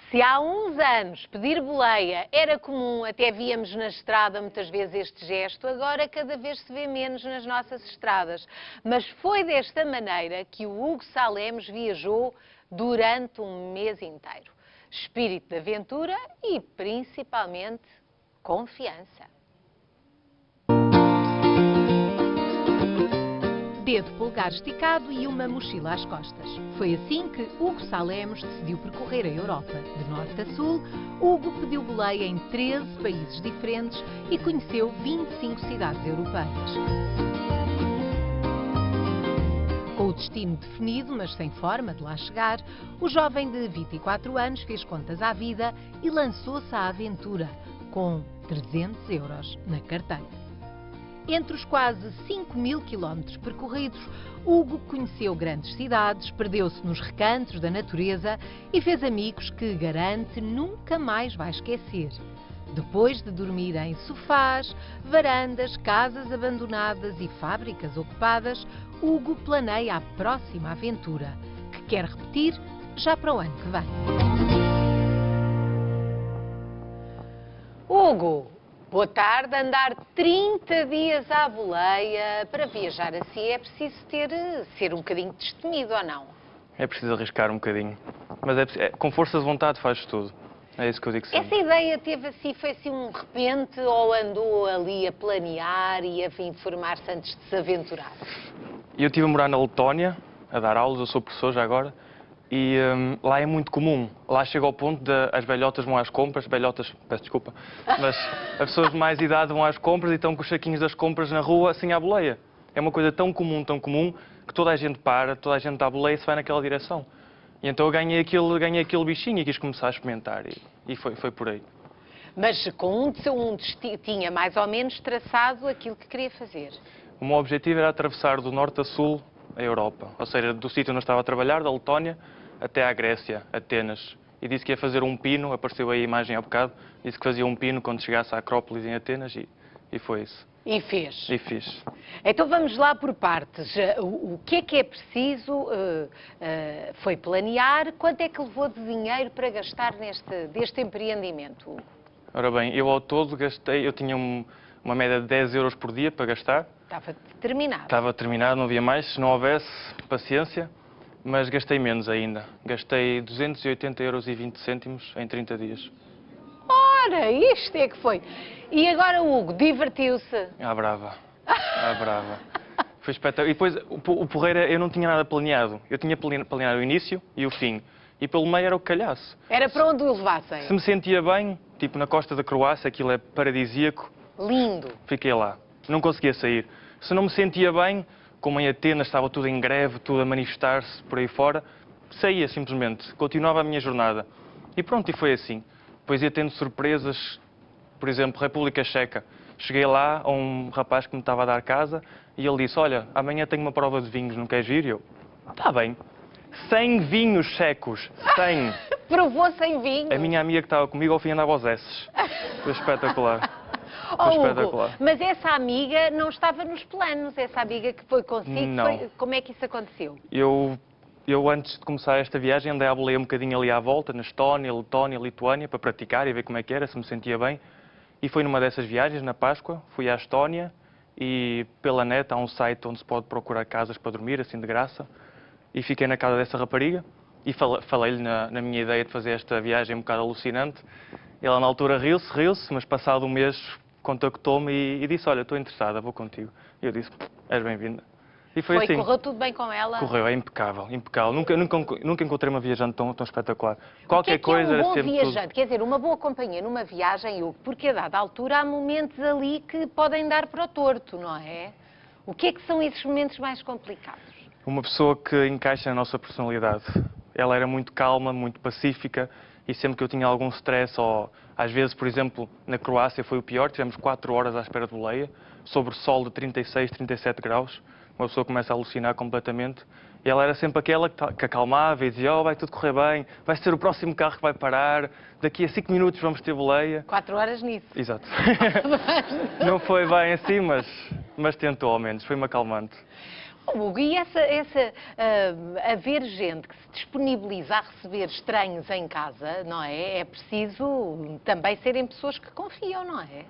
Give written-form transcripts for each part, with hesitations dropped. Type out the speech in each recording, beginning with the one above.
Se há uns anos pedir boleia era comum, até víamos na estrada muitas vezes este gesto, agora cada vez se vê menos nas nossas estradas. Mas foi desta maneira que o Hugo Salemos viajou durante um mês inteiro. Espírito de aventura e, principalmente, confiança. Dedo polegar esticado e uma mochila às costas. Foi assim que Hugo Salemos decidiu percorrer a Europa. De norte a sul, Hugo pediu boleia em 13 países diferentes e conheceu 25 cidades europeias. Com o destino definido, mas sem forma de lá chegar, o jovem de 24 anos fez contas à vida e lançou-se à aventura, com 300 euros na carteira. Entre os quase 5.000 quilómetros percorridos, Hugo conheceu grandes cidades, perdeu-se nos recantos da natureza e fez amigos que garante nunca mais vai esquecer. Depois de dormir em sofás, varandas, casas abandonadas e fábricas ocupadas, Hugo planeia a próxima aventura, que quer repetir já para o ano que vem. Hugo! Boa tarde. Andar 30 dias à boleia para viajar assim é preciso ser um bocadinho destemido, ou não? É preciso arriscar um bocadinho. Mas com força de vontade faz tudo. É isso que eu digo sempre. Essa ideia foi assim um repente ou andou ali a planear e a informar-se antes de se aventurar? Eu estive a morar na Letónia, a dar aulas, eu sou professor já agora, e lá é muito comum. Lá chega ao ponto de as velhotas vão às compras, peço desculpa, mas as pessoas de mais idade vão às compras e estão com os saquinhos das compras na rua, assim à boleia. É uma coisa tão comum, que toda a gente para, toda a gente dá a boleia e se vai naquela direção. E então eu ganhei aquele bichinho e quis começar a experimentar e foi por aí. Mas com um destino, tinha mais ou menos traçado aquilo que queria fazer? O meu objetivo era atravessar do norte a sul a Europa, ou seja, do sítio onde eu estava a trabalhar, da Letónia, até à Grécia, Atenas. E disse que ia fazer um pino, apareceu aí a imagem há bocado, disse que fazia um pino quando chegasse à Acrópolis em Atenas e foi isso. E fez? E fiz. Então vamos lá por partes. O que é preciso? Foi planear? Quanto é que levou de dinheiro para gastar deste empreendimento, Hugo? Ora bem, eu ao todo gastei, eu tinha uma média de 10 euros por dia para gastar. Estava determinado. Estava determinado, não havia mais, se não houvesse, paciência. Mas gastei menos ainda. Gastei 280,20 euros em 30 dias. Ora, isto é que foi. E agora o Hugo divertiu-se? À brava. À brava. Foi espetacular. E depois, o porreiro, eu não tinha nada planeado. Eu tinha planeado o início e o fim. E pelo meio era o que calhasse. Era para onde o levassem? Se me sentia bem, tipo na costa da Croácia, aquilo é paradisíaco. Lindo. Fiquei lá. Não conseguia sair. Se não me sentia bem, como em Atenas estava tudo em greve, tudo a manifestar-se por aí fora, saía simplesmente, continuava a minha jornada. E pronto, e foi assim. Depois ia tendo surpresas, por exemplo, República Checa. Cheguei lá a um rapaz que me estava a dar casa e ele disse, olha, amanhã tenho uma prova de vinhos, não queres ir? E eu, está bem. 100 vinhos checos, 100. Provou 100 vinhos? A minha amiga que estava comigo ao fim andava aos esses. Foi espetacular. Hugo, mas essa amiga não estava nos planos, essa amiga que foi consigo, não. Como é que isso aconteceu? Eu antes de começar esta viagem andei a boleia um bocadinho ali à volta, na Estónia, Letónia, Lituânia, para praticar e ver como é que era, se me sentia bem. E foi numa dessas viagens, na Páscoa, fui à Estónia e pela net há um site onde se pode procurar casas para dormir, assim de graça. E fiquei na casa dessa rapariga e falei-lhe na minha ideia de fazer esta viagem um bocado alucinante. Ela na altura riu-se, mas passado um mês contactou-me e disse, olha, estou interessada, vou contigo. E eu disse, és bem-vinda. E foi assim. Correu tudo bem com ela? Correu, é impecável, impecável. Nunca encontrei uma viajante tão espetacular. Qualquer coisa é um bom sempre viajante? tudo... Quer dizer, uma boa companhia numa viagem, Hugo, porque a dada altura há momentos ali que podem dar para o torto, não é? O que é que são esses momentos mais complicados? Uma pessoa que encaixa na nossa personalidade. Ela era muito calma, muito pacífica e sempre que eu tinha algum stress ou às vezes, por exemplo, na Croácia foi o pior, tivemos 4 horas à espera de boleia, sobre sol de 36, 37 graus, uma pessoa começa a alucinar completamente e ela era sempre aquela que acalmava e dizia, oh, vai tudo correr bem, vai ser o próximo carro que vai parar, daqui a 5 minutos vamos ter boleia. 4 horas nisso. Exato. Não foi bem assim, mas tentou ao menos, foi-me acalmante. Oh, Hugo, e haver gente que se disponibiliza a receber estranhos em casa, não é? É preciso também serem pessoas que confiam, não é?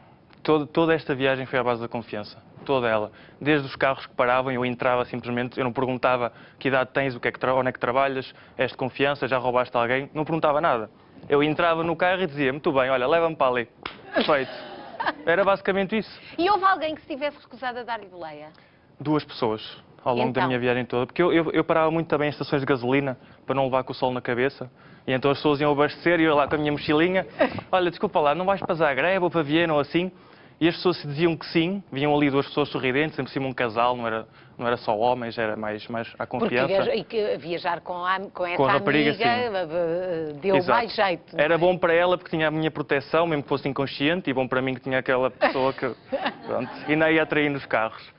Toda esta viagem foi à base da confiança. Toda ela. Desde os carros que paravam, eu entrava simplesmente, eu não perguntava que idade tens, onde é que trabalhas, és de confiança, já roubaste alguém, não perguntava nada. Eu entrava no carro e dizia, muito bem, olha, leva-me para ali. Perfeito. Era basicamente isso. E houve alguém que se tivesse recusado a dar-lhe boleia? 2 pessoas ao longo da Então? minha viagem toda. Porque eu parava muito também em estações de gasolina para não levar com o sol na cabeça. E então as pessoas iam abastecer e eu lá com a minha mochilinha. Olha, desculpa lá, não vais para Zagreb ou para Viena ou assim? E as pessoas diziam que sim. Vinham ali 2 pessoas sorridentes, sempre cima um casal, não era só homens, era mais à confiança. Porque viajar com essa rapariga, amiga deu Exato. mais jeito. Não Era é? bom para ela porque tinha a minha proteção, mesmo que fosse inconsciente, e bom para mim que tinha aquela pessoa que, pronto, ainda ia atrair nos carros.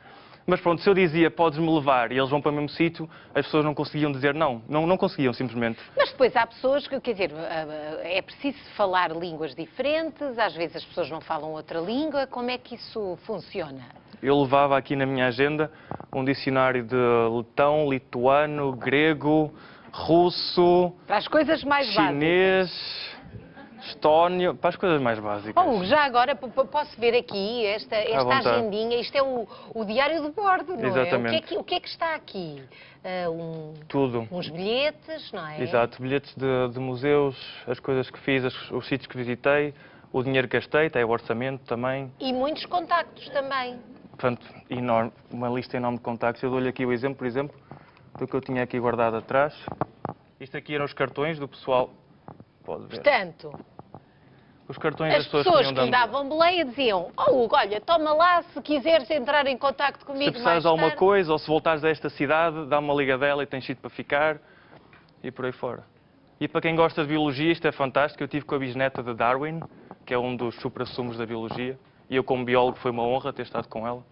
Mas pronto, se eu dizia, podes-me levar, e eles vão para o mesmo sítio, as pessoas não conseguiam dizer não. Não conseguiam, simplesmente. Mas depois há pessoas que, quer dizer, é preciso falar línguas diferentes, às vezes as pessoas não falam outra língua, como é que isso funciona? Eu levava aqui na minha agenda um dicionário de letão, lituano, grego, russo, Para as coisas mais chinês, estónio, para as coisas mais básicas. básicas. Oh, já agora posso ver aqui esta vontade. agendinha, isto é o diário de bordo, não Exatamente. é? O que é que está aqui? Tudo. Uns bilhetes, não é? Exato, bilhetes de museus, as coisas que fiz, os sítios que visitei, o dinheiro que gastei, tem o orçamento também. E muitos contactos também. Portanto, enorme, uma lista enorme de contactos. Eu dou-lhe aqui o exemplo, por exemplo, do que eu tinha aqui guardado atrás. Isto aqui eram os cartões do pessoal. Pode ver. Portanto, Os cartões das as pessoas pessoas que que lhe davam boleia diziam: oh, Hugo, olha, toma lá se quiseres entrar em contacto Se comigo mais precisares de alguma tarde. coisa, ou se voltares a esta cidade, dá uma ligadela e tens sítio para ficar. E por aí fora. E para quem gosta de biologia, isto é fantástico. Eu tive com a bisneta de Darwin, que é um dos suprassumos da biologia. E eu, como biólogo, foi uma honra ter estado com ela.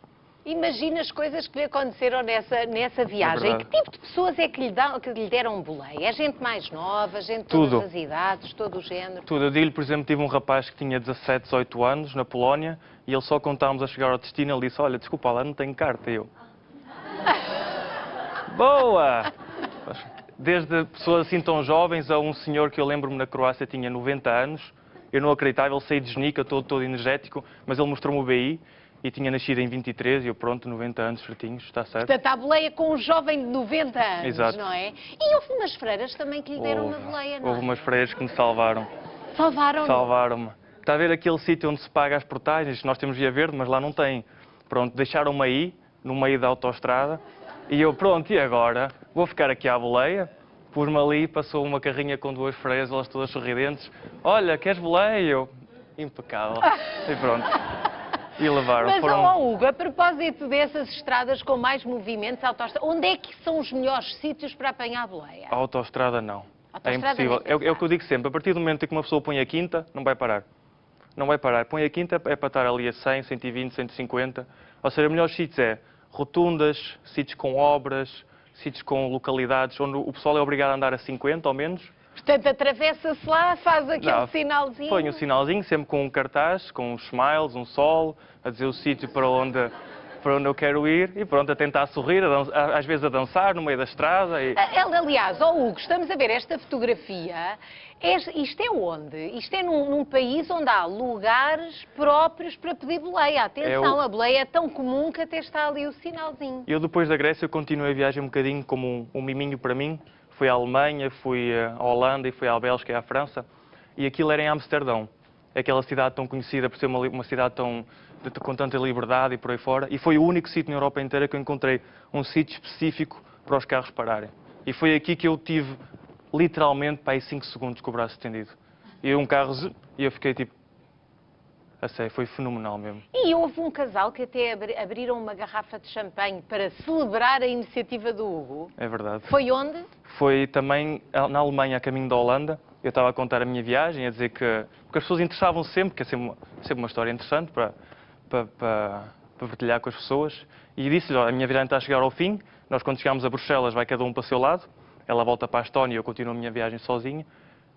Imagina as coisas que lhe aconteceram nessa viagem. É E que tipo de pessoas é que lhe deram boleia? É gente mais nova, gente de Tudo. todas as idades, todo o género? Tudo. Eu digo-lhe, por exemplo, tive um rapaz que tinha 17, 18 anos, na Polónia, e ele só quando estávamos a chegar ao destino, ele disse, olha, desculpa lá, não tenho carta. E eu... Boa! Desde pessoas assim tão jovens a um senhor que eu lembro-me na Croácia tinha 90 anos. Eu não acreditava, ele saiu de genica, todo energético, mas ele mostrou-me o BI e tinha nascido em 23 e eu pronto, 90 anos certinhos, está certo. Portanto, há boleia com um jovem de 90 anos, Exato. não é? E houve umas freiras também que lhe deram uma boleia, não é? Houve umas freiras que me salvaram. Salvaram-no? Salvaram-me. Está a ver aquele sítio onde se paga as portagens? Nós temos via verde, mas lá não tem. Pronto, deixaram-me aí, no meio da autoestrada, e eu, pronto, e agora? Vou ficar aqui à boleia. Pus-me ali, passou uma carrinha com 2 freiras, elas todas sorridentes. Olha, queres boleia? E eu, impecável. E pronto. E levaram. Mas, Foram... ó, Hugo, a propósito dessas estradas com mais movimentos, autoestrada, onde é que são os melhores sítios para apanhar a boleia? A autoestrada não. É Autoestrada impossível. nem É o que eu digo sempre. A partir do momento em que uma pessoa põe a quinta, não vai parar. Não vai parar. Põe a quinta é para estar ali a 100, 120, 150. Ou seja, os melhores sítios é rotundas, sítios com obras, sítios com localidades onde o pessoal é obrigado a andar a 50 ou menos. Portanto, atravessa-se lá, faz aquele Não, sinalzinho. Põe um sinalzinho, sempre com um cartaz, com uns smiles, um sol, a dizer o sítio para onde eu quero ir e pronto, a tentar sorrir, às vezes a dançar no meio da estrada. E... Aliás, ó Hugo, estamos a ver esta fotografia. Isto é onde? Isto é num país onde há lugares próprios para pedir boleia. Atenção, a boleia é tão comum que até está ali o sinalzinho. Eu depois da Grécia eu continuei a viagem um bocadinho como um miminho para mim. Fui à Alemanha, fui à Holanda e fui à Bélgica e à França. E aquilo era em Amsterdão. Aquela cidade tão conhecida por ser uma cidade com tanta liberdade e por aí fora. E foi o único sítio na Europa inteira que eu encontrei um sítio específico para os carros pararem. E foi aqui que eu tive, literalmente, para aí 5 segundos com o braço estendido. E um carro... E eu fiquei tipo... A sério, foi fenomenal mesmo. E houve um casal que até abriram uma garrafa de champanhe para celebrar a iniciativa do Hugo. É verdade. Foi onde? Foi também na Alemanha, a caminho da Holanda. Eu estava a contar a minha viagem, a dizer que... Porque as pessoas interessavam sempre, que é sempre uma história interessante para partilhar com as pessoas. E disse-lhe, a minha viagem está a chegar ao fim. Nós, quando chegarmos a Bruxelas, vai cada um para o seu lado. Ela volta para a Estónia e eu continuo a minha viagem sozinho.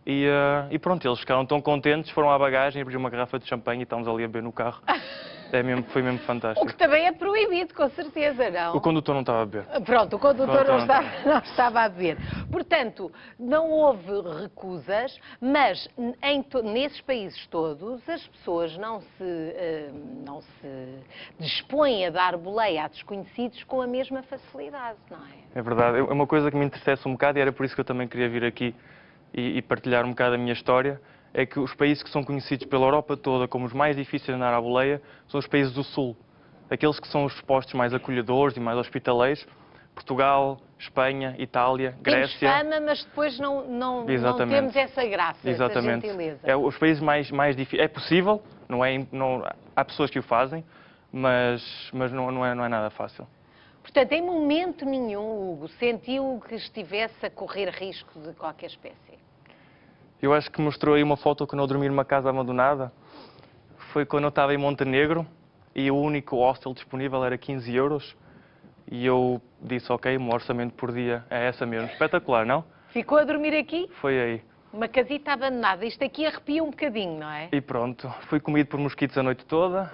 E pronto, eles ficaram tão contentes, foram à bagagem, abriram uma garrafa de champanhe e estávamos ali a beber no carro. Foi mesmo O fantástico. que também é proibido, com certeza, não? O condutor não estava a beber. Pronto, o condutor não estava a beber. Portanto, não houve recusas, mas nesses países todos as pessoas não se dispõem a dar boleia a desconhecidos com a mesma facilidade, não é? É verdade. É uma coisa que me interessa um bocado e era por isso que eu também queria vir aqui e partilhar um bocado a minha história. É que os países que são conhecidos pela Europa toda como os mais difíceis de andar à boleia são os países do Sul. Aqueles que são os postos mais acolhedores e mais hospitaleiros. Portugal, Espanha, Itália, Grécia. Temos fama, mas depois não temos essa graça, essa gentileza. É os países mais difíceis. É possível, há pessoas que o fazem, mas não é nada fácil. Portanto, em momento nenhum, Hugo, sentiu que estivesse a correr risco de qualquer espécie? Eu acho que mostrou aí uma foto quando eu dormi numa casa abandonada. Foi quando eu estava em Montenegro e o único hostel disponível era 15 euros. E eu disse, ok, o meu orçamento por dia é essa mesmo. Espetacular, não? Ficou a dormir aqui? Foi aí. Uma casita abandonada. Isto aqui arrepia um bocadinho, não é? E pronto. Fui comido por mosquitos a noite toda.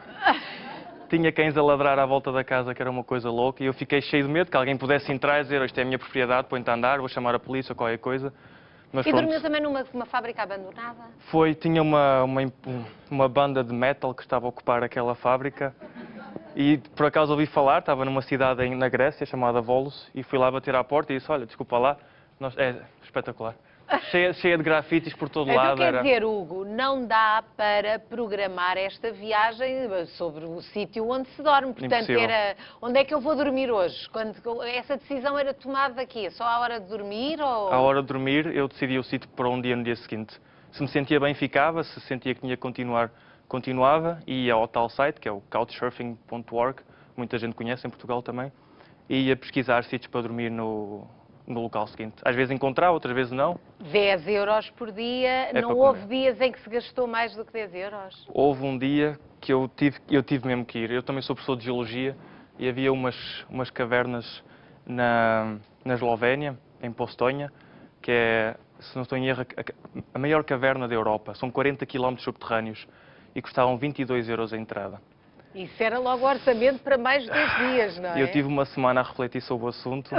Tinha cães a ladrar à volta da casa, que era uma coisa louca. E eu fiquei cheio de medo que alguém pudesse entrar e dizer, isto é a minha propriedade, põe-te a andar, vou chamar a polícia ou qualquer coisa. Mas e pronto. dormiu também numa fábrica abandonada? Tinha uma banda de metal que estava a ocupar aquela fábrica e por acaso ouvi falar, estava numa cidade na Grécia chamada Volos e fui lá bater à porta e disse, olha, desculpa lá, é espetacular. Cheia de grafites por todo lado. Quer dizer, Hugo, não dá para programar esta viagem sobre o sítio onde se dorme. Portanto, onde é que eu vou dormir hoje? Essa decisão era tomada aqui, só à hora de dormir? Ou... À hora de dormir, eu decidi o sítio para um dia no dia seguinte. Se me sentia bem, ficava. Se sentia que tinha que continuar, continuava. E ia ao tal site, que é o couchsurfing.org, muita gente conhece em Portugal também, e ia pesquisar sítios para dormir no local seguinte. Às vezes encontrava, outras vezes não. 10 euros por dia, não houve dias em que se gastou mais do que 10 euros? Houve um dia que eu tive mesmo que ir. Eu também sou professor de geologia e havia umas cavernas na Eslovénia, em Postónia, que é, se não estou em erro, a maior caverna da Europa. São 40 km subterrâneos e custavam 22 euros a entrada. Isso era logo orçamento para mais de 10 dias, não é? Eu tive uma semana a refletir sobre o assunto,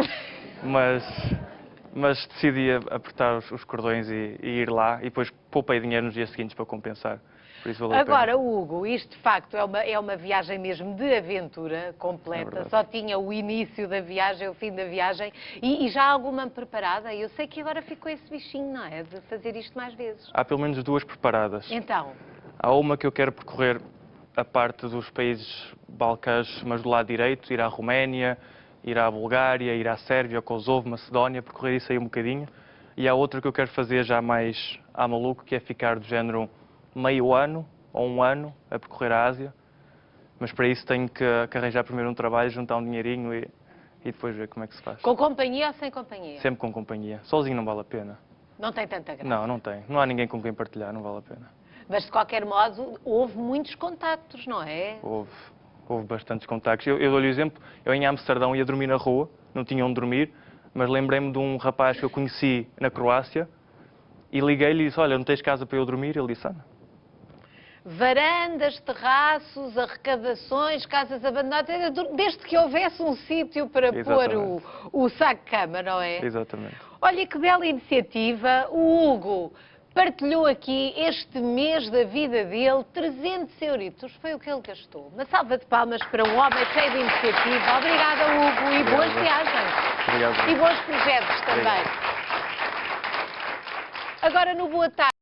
mas decidi apertar os cordões e ir lá e depois poupei dinheiro nos dias seguintes para compensar. Por isso valeu a pena. Agora, Hugo, isto de facto é uma viagem mesmo de aventura completa. Só tinha o início da viagem, o fim da viagem e já há alguma preparada? Eu sei que agora ficou esse bichinho, não é? De fazer isto mais vezes. Há pelo menos 2 preparadas. Então? Há uma que eu quero percorrer a parte dos países balcãs, mas do lado direito, ir à Roménia, ir à Bulgária, ir à Sérvia, Kosovo, Macedónia, percorrer isso aí um bocadinho. E há outra que eu quero fazer já mais à maluco, que é ficar do género meio ano ou 1 ano a percorrer a Ásia. Mas para isso tenho que arranjar primeiro um trabalho, juntar um dinheirinho e depois ver como é que se faz. Com companhia ou sem companhia? Sempre com companhia. Sozinho não vale a pena. Não tem tanta graça? Não, não tem. Não há ninguém com quem partilhar, não vale a pena. Mas, de qualquer modo, houve muitos contactos, não é? Houve bastantes contactos. Eu dou-lhe o exemplo, eu em Amsterdão ia dormir na rua, não tinha onde dormir, mas lembrei-me de um rapaz que eu conheci na Croácia e liguei-lhe e disse, olha, não tens casa para eu dormir? Ele disse, Ana. Varandas, terraços, arrecadações, casas abandonadas, desde que houvesse um sítio para pôr o saco-cama, não é? Exatamente. Olha que bela iniciativa. O Hugo partilhou aqui este mês da vida dele, 300 euritos, foi o que ele gastou. Uma salva de palmas para um homem cheio de iniciativa. Obrigada, Hugo, e boas viagens. Obrigado. E bons projetos também. Agora no Boa Tarde.